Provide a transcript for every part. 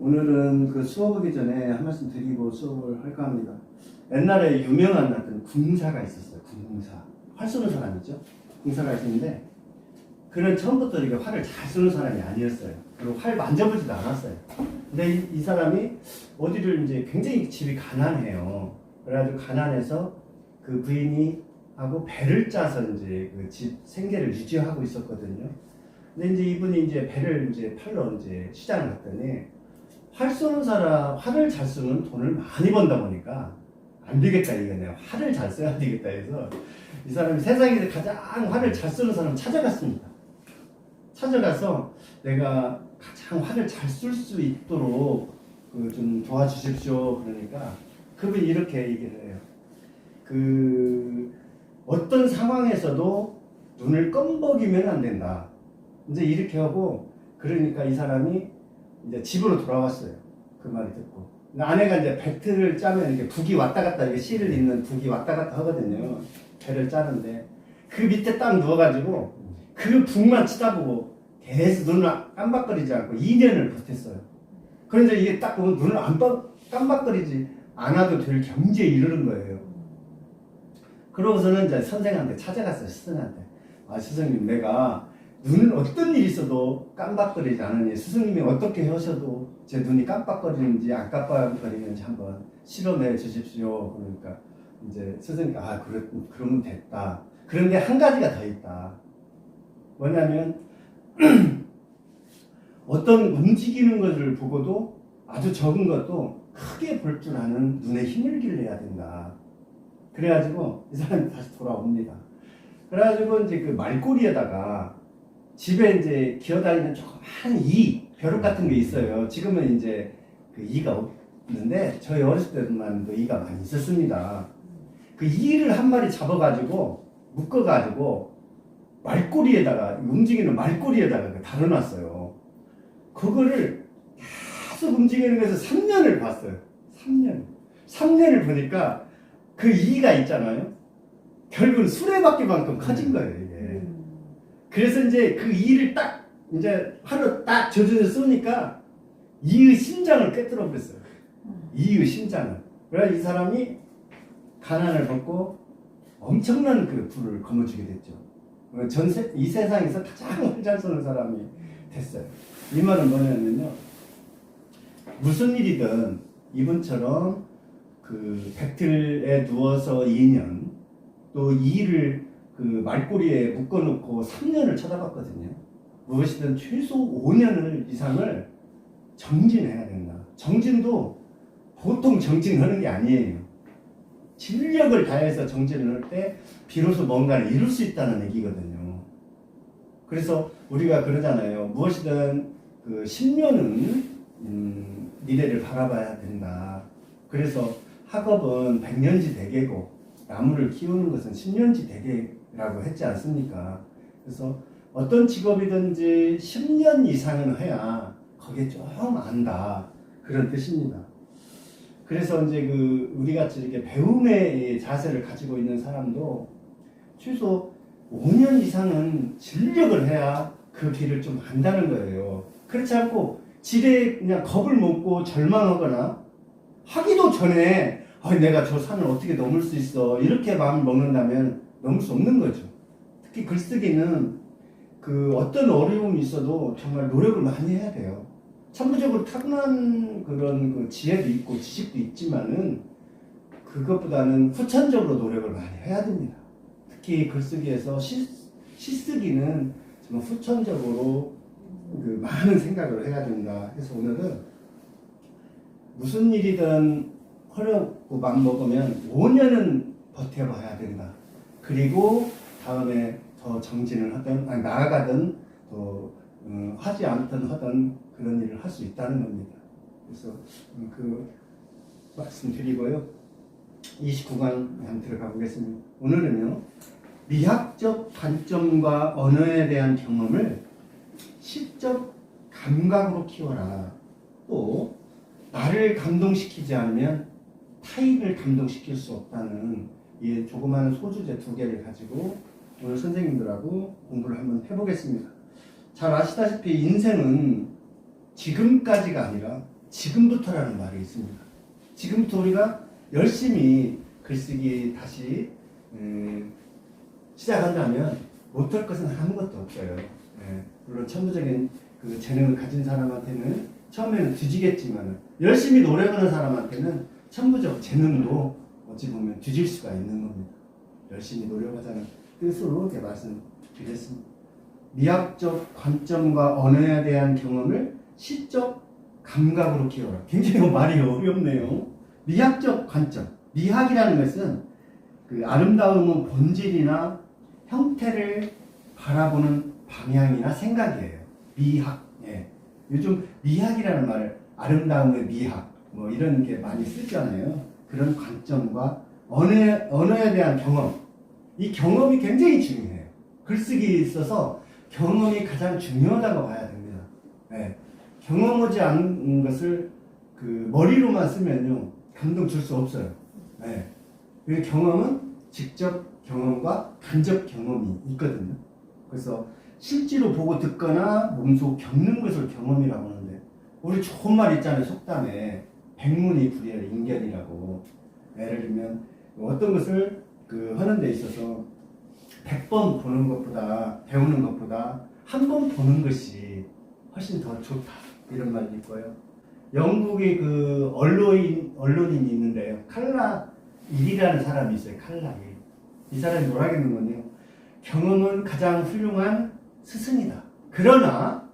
오늘은 그 수업하기 전에 한 말씀 드리고 수업을 할까 합니다. 옛날에 유명한 어떤 궁사가 있었어요. 궁사. 활 쏘는 사람이죠. 궁사가 있었는데 그는 처음부터 이렇게 활을 잘 쏘는 사람이 아니었어요. 그리고 활 만져보지도 않았어요. 근데 이 사람이 어디를 이제 굉장히 집이 가난해요. 그래가지고 가난해서 그 부인이 하고 배를 짜서 이제 그 집 생계를 유지하고 있었거든요. 근데 이제 이분이 이제 배를 이제 팔러 이제 시장을 갔더니 활 쏘는 사람, 활을 잘 쏘는 돈을 많이 번다 보니까 안 되겠다 이거 내가 활을 잘 써야 되겠다 해서 이 사람이 세상에서 가장 활을 잘 쏘는 사람 찾아갔습니다. 찾아가서 내가 가장 활을 잘 쏠 수 있도록 그 좀 도와주십시오. 그러니까 그분이 이렇게 얘기를 해요. 그 어떤 상황에서도 눈을 껌벅이면 안 된다. 이제 이렇게 하고 그러니까 이 사람이 이제 집으로 돌아왔어요. 그 말을 듣고. 아내가 이제 배틀을 짜면 이렇게 북이 왔다 갔다 이렇게 실을 잇는 북이 왔다 갔다 하거든요. 배를 짜는데 그 밑에 딱 누워가지고 그 북만 쳐다보고 계속 눈을 깜박거리지 않고 2년을 버텼어요. 그런데 이게 딱 보면 눈을 깜박거리지 않아도 될 경지에 이르는 거예요. 그러고서는 이제 선생한테 찾아갔어요. 스승한테. 아, 스승님, 내가 눈은 어떤 일이 있어도 깜박거리지 않으니 스승님이 어떻게 하셔도 제 눈이 깜박거리는지 안 깜박거리는지 한번 실험해 주십시오. 그러니까 이제 스승님이 그러면 됐다. 그런데 한 가지가 더 있다. 뭐냐면 어떤 움직이는 것을 보고도 아주 적은 것도 크게 볼 줄 아는 눈에 힘을 길러야 된다. 그래가지고 이 사람이 다시 돌아옵니다. 그래가지고 이제 그 말꼬리에다가 집에 이제 기어다니는 조그만 벼룩 같은 게 있어요. 지금은 이제 그 이가 없는데 저희 어렸을 때만 그 이가 많이 있었습니다. 그 이를 한 마리 잡아가지고 묶어가지고 말꼬리에다가 움직이는 말꼬리에다가 달아놨어요. 그거를 계속 움직이는 것에서 3년을 봤어요. 3년을 보니까 그 이가 있잖아요. 결국은 수레바퀴만큼 커진 거예요, 이게. 그래서 이제 그 이를 딱, 이제 하루 딱 조준을 쏘니까 이의 심장을 꿰뚫어 버렸어요. 이의 심장을. 그래서 이 사람이 가난을 벗고 엄청난 그 부를 거머쥐게 됐죠. 이 세상에서 가장 활 잘 쏘는 사람이 됐어요. 이 말은 뭐냐면요. 무슨 일이든 이분처럼 그 배틀에 누워서 2년 또 이를 그 말꼬리에 묶어놓고 3년을 쳐다봤거든요. 무엇이든 최소 5년을 이상을 정진해야 된다. 정진도 보통 정진하는 게 아니에요. 진력을 다해서 정진을 할 때 비로소 뭔가를 이룰 수 있다는 얘기거든요. 그래서 우리가 그러잖아요. 무엇이든 그 10년은 미래를 바라봐야 된다. 그래서 학업은 100년지 대계고 나무를 키우는 것은 10년지 대계라고 했지 않습니까? 그래서 어떤 직업이든지 10년 이상은 해야 거기에 좀 안다. 그런 뜻입니다. 그래서 이제 그 우리 같이 이렇게 배움의 자세를 가지고 있는 사람도 최소 5년 이상은 진력을 해야 그 길을 좀 안다는 거예요. 그렇지 않고 지레 그냥 겁을 먹고 절망하거나 하기도 전에 내가 저 산을 어떻게 넘을 수 있어 이렇게 마음을 먹는다면 넘을 수 없는 거죠. 특히 글쓰기는 그 어떤 어려움이 있어도 정말 노력을 많이 해야 돼요. 천부적으로 타고난 그런 그 지혜도 있고 지식도 있지만은 그것보다는 후천적으로 노력을 많이 해야 됩니다. 특히 글쓰기에서 시쓰기는 정말 후천적으로 그 많은 생각을 해야 된다 해서 오늘은 무슨 일이든 어렵고 맘먹으면 5년은 버텨봐야 된다. 그리고 다음에 더 정진을 하든 나아가든 또 하지 않든 하든 그런 일을 할 수 있다는 겁니다. 그래서 그 말씀 드리고요. 29강 한번 들어가 보겠습니다. 오늘은요. 미학적 관점과 언어에 대한 경험을 시적 감각으로 키워라. 또 나를 감동시키지 않으면 타인을 감동시킬 수 없다는 이 조그마한 소주제 2개를 가지고 오늘 선생님들하고 공부를 한번 해보겠습니다. 잘 아시다시피 인생은 지금까지가 아니라 지금부터라는 말이 있습니다. 지금부터 우리가 열심히 글쓰기 다시 시작한다면 못할 것은 아무것도 없어요. 물론 천부적인 그 재능을 가진 사람한테는 처음에는 뒤지겠지만 열심히 노력하는 사람한테는 천부적 재능도 어찌 보면 뒤질 수가 있는 겁니다. 열심히 노력하자는 뜻으로 이렇게 말씀드렸습니다. 미학적 관점과 언어에 대한 경험을 시적 감각으로 키워라. 굉장히 말이 어렵네요. 미학적 관점. 미학이라는 것은 그 아름다움은 본질이나 형태를 바라보는 방향이나 생각이에요. 미학. 예. 요즘 미학이라는 말을 아름다움의 미학 뭐 이런 게 많이 쓰잖아요. 그런 관점과 언어에 대한 경험. 이 경험이 굉장히 중요해요. 글쓰기에 있어서 경험이 가장 중요하다고 봐야 됩니다. 예. 경험하지 않은 것을 그 머리로만 쓰면요 감동 줄 수 없어요. 예. 그 경험은 직접 경험과 간접 경험이 있거든요. 그래서 실제로 보고 듣거나 몸소 겪는 것을 경험이라고 하는데 우리 좋은 말 있잖아요. 속담에 백문이 불여인견이라고. 예를 들면 어떤 것을 그 하는 데 있어서 100번 보는 것보다 배우는 것보다 한 번 보는 것이 훨씬 더 좋다 이런 말도 있고요. 영국의 그 언론인이 있는데요. 칼라 일이라는 사람이 있어요. 칼라 일. 이 사람이 뭐라 하겠는군요. 경험은 가장 훌륭한 스승이다. 그러나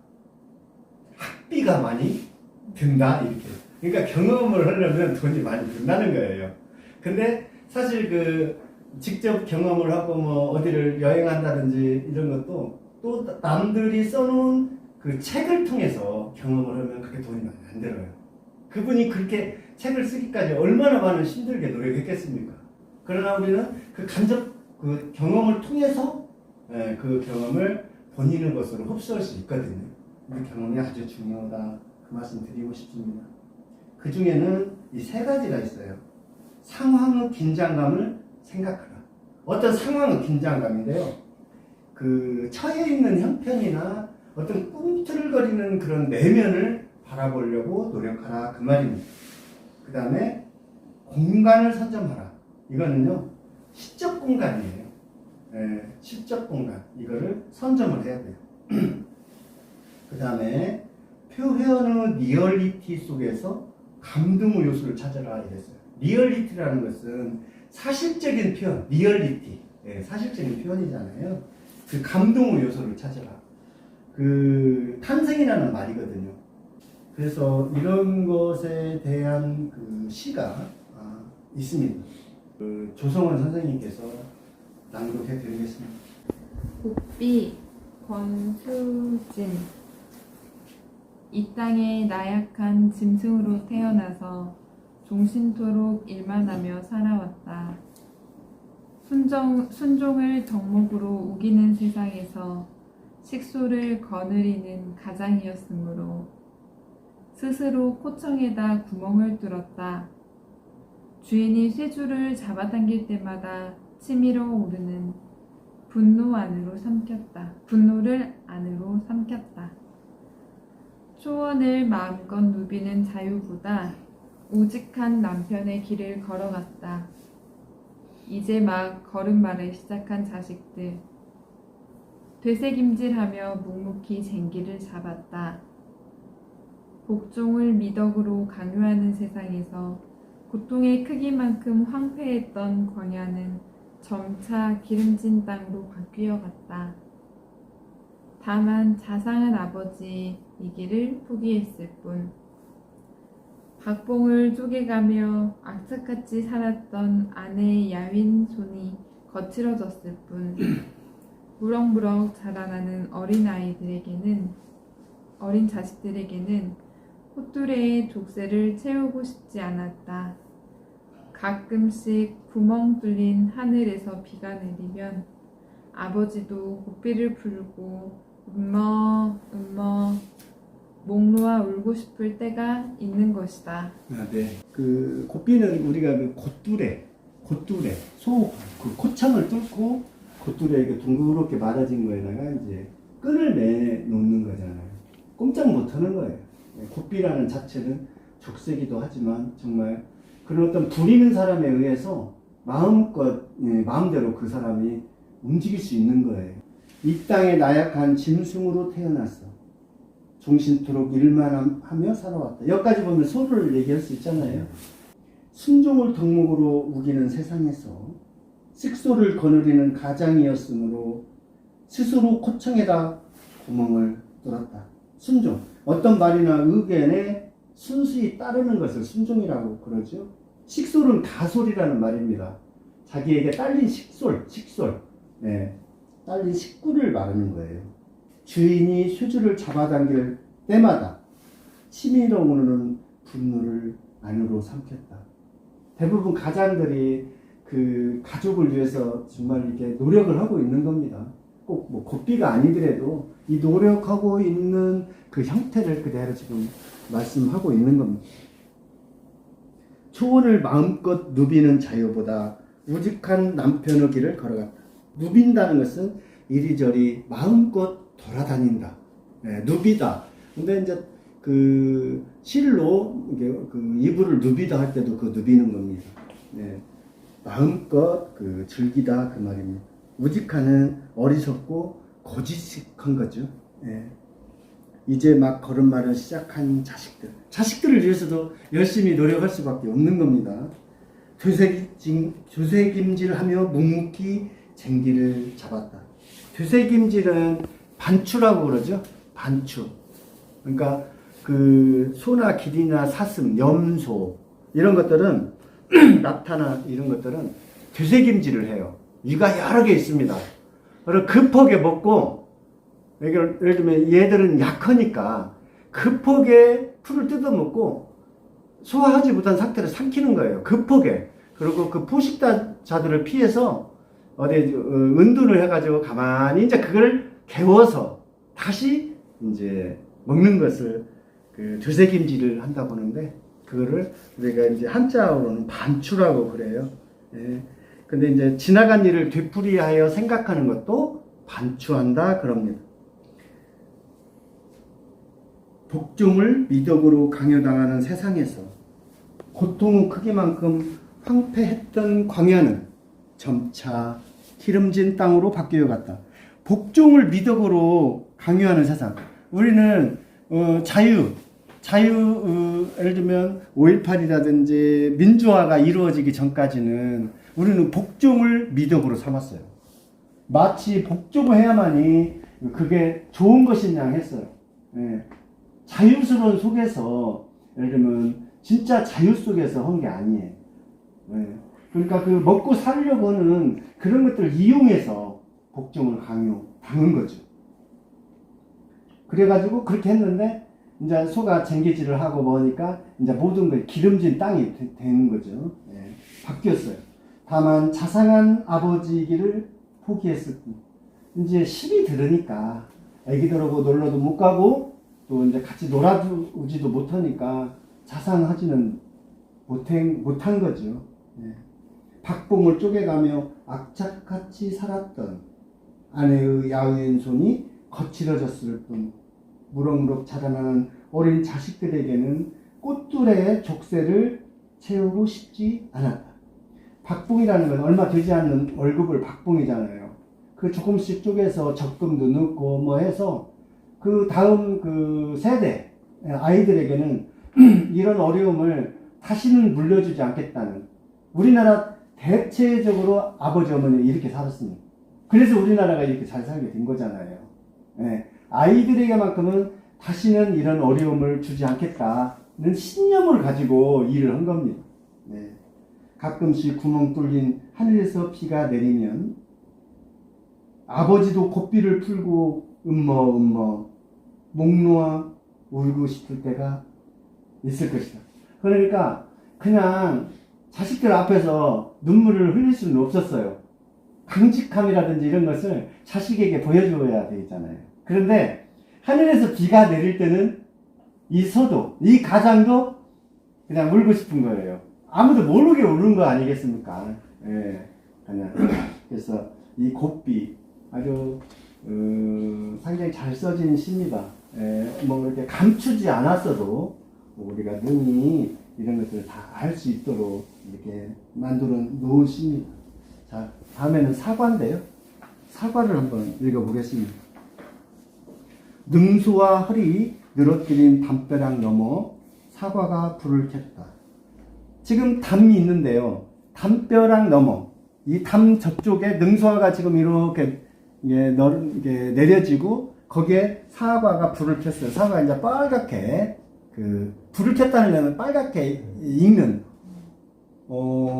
학비가 많이 든다 이렇게. 그러니까 경험을 하려면 돈이 많이 든다는 거예요. 근데 사실 그 직접 경험을 하고 뭐 어디를 여행한다든지 이런 것도 또 남들이 써놓은 그 책을 통해서 경험을 하면 그렇게 돈이 많이 안 들어요. 그분이 그렇게 책을 쓰기까지 얼마나 많은 힘들게 노력했겠습니까? 그러나 우리는 그 간접 그 경험을 통해서 그 경험을 본인의 것으로 흡수할 수 있거든요. 그 경험이 아주 중요하다. 그 말씀 드리고 싶습니다. 그 중에는 이 세 가지가 있어요. 상황의 긴장감을 생각하라. 어떤 상황의 긴장감인데요. 그 처해 있는 형편이나 어떤 꿈틀거리는 그런 내면을 바라보려고 노력하라. 그 말입니다. 그 다음에 공간을 선점하라. 이거는요, 시적 공간이에요. 시적 공간. 이거를 선점을 해야 돼요. 그 다음에 표현의 리얼리티 속에서 감동의 요소를 찾아라. 이랬어요. 리얼리티라는 것은 사실적인 표현, 리얼리티. 사실적인 표현이잖아요. 그 감동의 요소를 찾아라. 그 탄생이라는 말이거든요. 그래서 이런 것에 대한 그 시가 있습니다. 그 조성원 선생님께서 낭독해 드리겠습니다. 복비 권수진. 이 땅에 나약한 짐승으로 태어나서 종신토록 일만 하며 살아왔다. 순종을 덕목으로 우기는 세상에서 식소를 거느리는 가장이었으므로 스스로 코청에다 구멍을 뚫었다. 주인이 쇠줄을 잡아당길 때마다 치밀어 오르는 분노를 안으로 삼켰다. 초원을 마음껏 누비는 자유보다 우직한 남편의 길을 걸어갔다. 이제 막 걸음마를 시작한 자식들. 되새김질하며 묵묵히 쟁기를 잡았다. 복종을 미덕으로 강요하는 세상에서 고통의 크기만큼 황폐했던 광야는 점차 기름진 땅으로 바뀌어갔다. 다만 자상한 아버지 이 길을 포기했을 뿐. 박봉을 쪼개가며 악착같이 살았던 아내의 야윈 손이 거칠어졌을 뿐. 무럭무럭 자라나는 어린 자식들에게는 콧뚜레의 족쇄를 채우고 싶지 않았다. 가끔씩 구멍 뚫린 하늘에서 비가 내리면 아버지도 고삐를 풀고 음머 목 놓아 울고 싶을 때가 있는 것이다. 네. 그 고삐는 우리가 그 콧뚜레 소 그 코창을 뚫고 콧뚜레 이렇게 둥그렇게 말아진 거에다가 이제 끈을 매 놓는 거잖아요. 꼼짝 못 하는 거예요. 고삐라는 자체는 족쇄기도 하지만 정말 그런 어떤 부리는 사람에 의해서 마음껏 마음대로 그 사람이 움직일 수 있는 거예요. 이 땅에 나약한 짐승으로 태어났어. 종신토록 일만 하며 살아왔다. 여기까지 보면 소를 얘기할 수 있잖아요. 순종을 덕목으로 우기는 세상에서 씩소를 거느리는 가장이었으므로 스스로 코청에다 구멍을 뚫었다. 순종. 어떤 말이나 의견에 순수히 따르는 것을 순종이라고 그러죠. 식솔은 가솔이라는 말입니다. 자기에게 딸린 식솔. 네, 딸린 식구를 말하는 거예요. 주인이 쇠줄을 잡아당길 때마다 치밀어오르는 분노를 안으로 삼켰다. 대부분 가장들이 그 가족을 위해서 정말 이렇게 노력을 하고 있는 겁니다. 꼭 뭐 고삐가 아니더라도 이 노력하고 있는 그 형태를 그대로 지금 말씀하고 있는 겁니다. 초원을 마음껏 누비는 자유보다 우직한 남편의 길을 걸어갔다. 누빈다는 것은 이리저리 마음껏 돌아다닌다. 네, 누비다. 근데 이제 그 실로 그 이불을 누비다 할 때도 그 누비는 겁니다. 네, 마음껏 그 즐기다 그 말입니다. 우직하는 어리석고 고지식한 거죠. 네. 이제 막 걸음마를 시작한 자식들을 위해서도 열심히 노력할 수밖에 없는 겁니다. 되새김질하며 묵묵히 쟁기를 잡았다. 되새김질은 반추라고 그러죠. 반추. 그러니까 그 소나 기린이나 사슴, 염소 이런 것들은 낙타나 이런 것들은 되새김질을 해요. 위가 여러 개 있습니다. 그리고 급하게 먹고 예를 들면 얘들은 약하니까 급하게 풀을 뜯어먹고 소화하지 못한 상태를 삼키는 거예요. 급하게. 그리고 그 포식자들을 피해서 어디 은둔을 해가지고 가만히 이제 그걸 개워서 다시 이제 먹는 것을 그 되새김질을 한다고 하는데 그거를 우리가 이제 한자어로는 반추라고 그래요. 예. 근데 이제 지나간 일을 되풀이하여 생각하는 것도 반추한다 그럽니다. 복종을 미덕으로 강요당하는 세상에서 고통의 크기만큼 황폐했던 광야는 점차 기름진 땅으로 바뀌어갔다. 복종을 미덕으로 강요하는 세상. 우리는 예를 들면 5.18이라든지 민주화가 이루어지기 전까지는 우리는 복종을 미덕으로 삼았어요. 마치 복종을 해야만이 그게 좋은 것이냐 했어요. 예. 자유스러운 속에서 예를 들면 진짜 자유 속에서 한 게 아니에요. 예. 그러니까 그 먹고 살려고 하는 그런 것들을 이용해서 복종을 강요당한 거죠. 그래가지고 그렇게 했는데 이제 소가 쟁기질을 하고 뭐니까 이제 모든 게 기름진 땅이 되는 거죠. 예. 바뀌었어요. 다만 자상한 아버지이기를 포기했을 뿐. 이제 시비 들으니까 애기들하고 놀러도 못 가고 또 이제 같이 놀아주지도 못하니까 자상하지는 못한 거죠. 예. 박봉을 쪼개가며 악착같이 살았던 아내의 야윈 손이 거칠어졌을 뿐 무럭무럭 자라나는 어린 자식들에게는 꽃두레의 족쇄를 채우고 싶지 않았다. 박봉이라는 건 얼마 되지 않는 월급을 박봉이잖아요. 그 조금씩 쪼개서 적금도 넣고 뭐 해서 그 다음 그 세대 아이들에게는 이런 어려움을 다시는 물려주지 않겠다는. 우리나라 대체적으로 아버지 어머니 이렇게 살았습니다. 그래서 우리나라가 이렇게 잘 살게 된 거잖아요. 네. 아이들에게만큼은 다시는 이런 어려움을 주지 않겠다는 신념을 가지고 일을 한 겁니다. 네. 가끔씩 구멍 뚫린 하늘에서 비가 내리면 아버지도 고삐를 풀고 목 놓아 울고 싶을 때가 있을 것이다. 그러니까 그냥 자식들 앞에서 눈물을 흘릴 수는 없었어요. 강직함이라든지 이런 것을 자식에게 보여줘야 되잖아요. 그런데 하늘에서 비가 내릴 때는 이 소도, 이 가장도 그냥 울고 싶은 거예요. 아무도 모르게 우는 거 아니겠습니까? 예, 그냥. 그래서 이 곱비 아주 상당히 잘 써진 시입니다. 뭐 이렇게 감추지 않았어도 우리가 능히 이런 것들을 다 알 수 있도록 이렇게 만들어 놓으십니다. 자, 다음에는 사과인데요. 사과를 한번 읽어보겠습니다. 능수와 허리 늘어뜨린 담벼락 너머 사과가 불을 켰다. 지금 담이 있는데요. 담벼락 너머 이 담 저쪽에 능수화가 지금 이렇게 이게 내려지고 거기에 사과가 불을 켰어요. 사과가 이제 빨갛게 불을 켰다는 것은 빨갛게 익는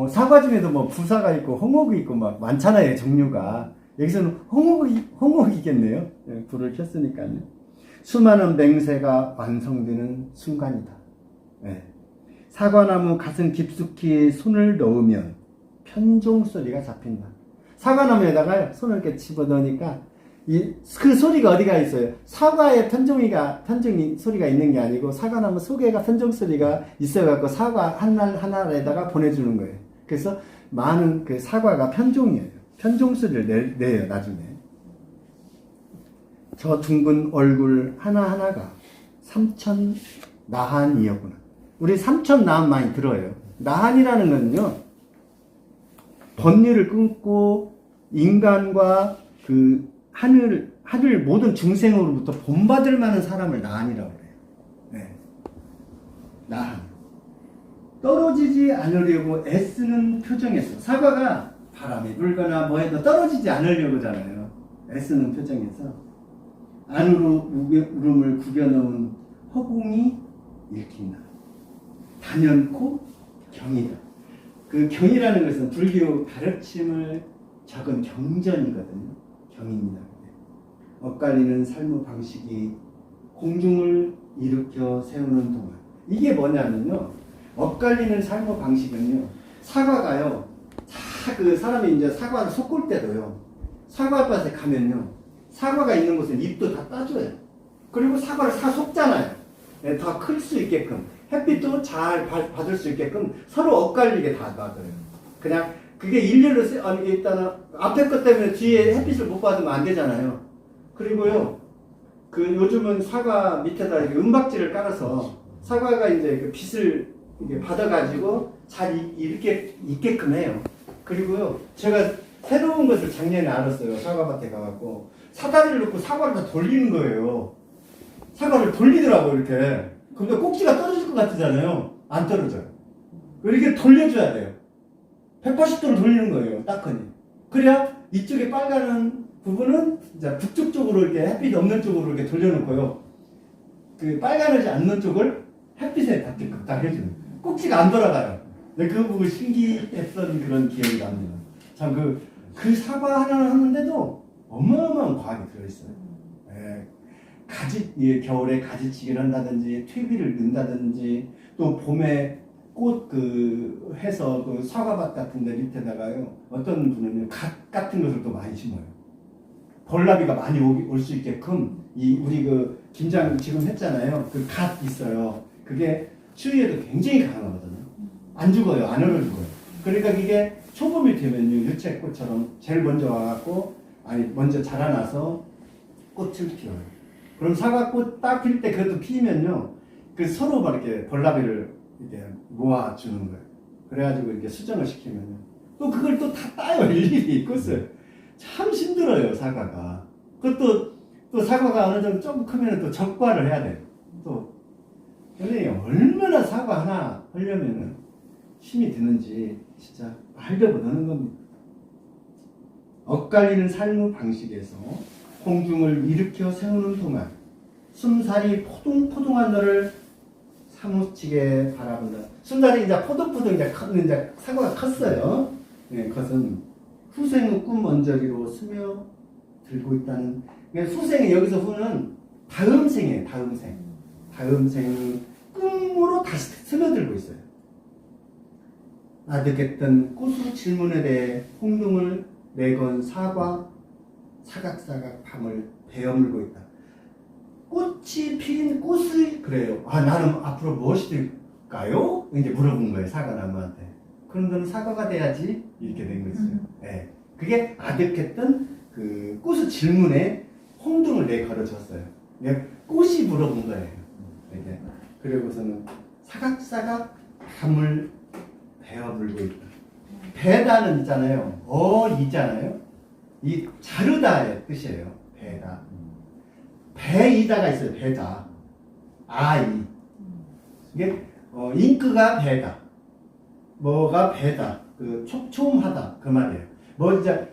사과 중에도 뭐 부사가 있고 홍옥이 있고 막 많잖아요. 종류가 여기서는 홍옥이겠네요. 불을 켰으니까요. 수많은 맹세가 완성되는 순간이다. 네. 사과나무 가슴 깊숙이 손을 넣으면 편종 소리가 잡힌다. 사과나무에다가 손을 이렇게 집어넣으니까 그 소리가 어디가 있어요? 사과에 편종이 소리가 있는 게 아니고 사과나무 속에가 편종 소리가 있어갖고 사과 하나에다가 보내주는 거예요. 그래서 많은 그 사과가 편종이에요. 편종 소리를 내요 나중에. 저 둥근 얼굴 하나하나가 삼천 나한이었구나. 우리 삼천 나한 많이 들어요. 나한이라는 건요, 번뇌를 끊고 인간과 그 하늘 모든 중생으로부터 본받을 만한 사람을 나한이라고 그래요. 네. 나한. 떨어지지 않으려고 애쓰는 표정에서, 사과가 바람이 불거나 뭐 해도 떨어지지 않으려고 하잖아요. 애쓰는 표정에서 안으로 울음을 구겨놓은 허공이 읽힌다. 단연코 경이다. 그 경이라는 것은 불교 가르침을 적은 경전이거든요. 경입니다. 엇갈리는 삶의 방식이 공중을 일으켜 세우는 동안, 이게 뭐냐면요, 엇갈리는 삶의 방식은요, 사과가요, 그 사람이 이제 사과를 솟굴 때도요, 사과밭에 가면요, 사과가 있는 곳은 잎도 다 따줘요. 그리고 사과를 다 속잖아요. 더 클 수 있게끔, 햇빛도 잘 받을 수 있게끔 서로 엇갈리게 다 놔둬요. 그냥 그게 일렬로 일단은 앞에 것 때문에 뒤에 햇빛을 못 받으면 안 되잖아요. 그리고요, 요즘은 사과 밑에다 은박지를 깔아서 사과가 이제 그 빛을 이게 받아가지고 잘 익게끔 해요. 그리고요, 제가 새로운 것을 작년에 알았어요. 사과밭에 가갖고 사다리를 놓고 사과를 다 돌리는 거예요. 사과를 돌리더라고 이렇게. 근데 꼭지가 떨어질 것 같잖아요. 안 떨어져요. 이렇게 돌려줘야 돼요. 180도로 돌리는 거예요. 딱하니. 그래야 이쪽에 빨간 부분은 이제 북쪽 쪽으로 이렇게 햇빛이 없는 쪽으로 이렇게 돌려놓고요. 그 빨간하지 않는 쪽을 햇빛에 닿게끔 딱 해주는 거예요. 꼭지가 안 돌아가요. 근데 그거 보고 신기했던 그런 기억이 납니다. 참 그 사과 하나 하는데도 어마어마한 과학이 들어있어요. 겨울에 가지치기를 한다든지, 퇴비를 넣는다든지, 또 봄에 꽃 해서 사과밭 같은 데 밑에다가요, 어떤 분은요, 갓 같은 것을 또 많이 심어요. 벌나비가 많이 올 수 있게끔, 우리 김장 지금 했잖아요. 그 갓 있어요. 그게 추위에도 굉장히 강하거든요. 안 죽어요. 안 얼어 죽어요. 그러니까 이게 초봄이 되면요, 유채꽃처럼 제일 먼저 와갖고, 먼저 자라나서 꽃을 피워요. 그럼 사과꽃 딱 필 때 그것도 피면요, 서로 막 이렇게 벌나비를 이렇게 모아주는 거예요. 그래가지고 이렇게 수정을 시키면요, 또 그걸 또 다 따요. 일일이 꽃을. 참 힘들어요, 사과가. 또 사과가 어느 정도 조금 크면 또 적과를 해야 돼요. 근데 얼마나 사과 하나 하려면은 힘이 드는지 진짜 말도 못하는 겁니다. 엇갈리는 삶의 방식에서 공중을 일으켜 세우는 동안 순살이 포동포동한 너를 사무치게 바라본다. 순살이 이제 포동포동 이제 사과가 컸어요. 그것은 후생의 꿈 언저리로 스며들고 있다는. 후생이 여기서 후는 다음 생이에요. 다음 생 꿈으로 다시 스며들고 있어요. 아득했던 꽃으로 질문에 대해 홍dum을 내건 사각사각 밤을 베어물고 있다. 꽃이 피린 꽃을 그래요. 나는 앞으로 무엇이 될까요? 이제 물어본 거예요, 사과나무한테. 그럼 너는 사과가 돼야지, 이렇게 된 거였어요. 네. 그게 아득했던 그 꽃의 질문에 홍dum을 내걸어줬어요. 꽃이 물어본 거예요. 이렇게. 그리고서는 사각사각 담을 베어 물고 있다. 베다는 있잖아요. 있잖아요. 이 자르다의 뜻이에요. 베다. 베이다가 있어요. 베다. 아이. 이게 잉크가 베다. 뭐가 베다. 그 촘촘하다. 그 말이에요. 뭐 진짜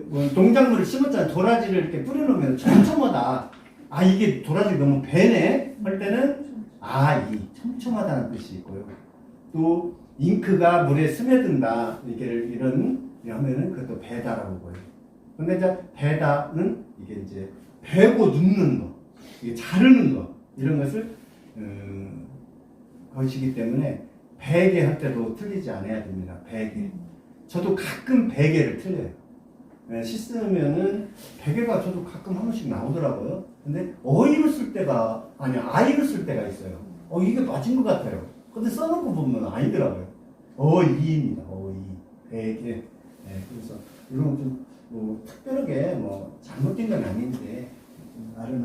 뭐 농작물을 심었잖아요. 도라지를 이렇게 뿌려놓으면 촘촘하다. 아 이게 도라지 너무 베네 할 때는 이 촘촘하다는 뜻이 있고요. 또 잉크가 물에 스며든다 이런 하면은 그것도 베다라고 보여요. 근데 이제 베다는 이게 이제 베고 눕는 거, 이게 자르는 거 이런 것을 것이기 때문에 베개 할 때도 틀리지 않아야 됩니다. 베개. 저도 가끔 베개를 틀려요. 씻으면은 베개가 저도 가끔 한 번씩 나오더라고요. 근데 어이로 쓸 때가 아이로 쓸 때가 있어요. 이게 맞은 것 같아요. 근데 써놓고 보면 아니더라고요. 어이입니다. 베개. 그래서 이런 좀 뭐 특별하게 뭐 잘못된 건 아닌데 나름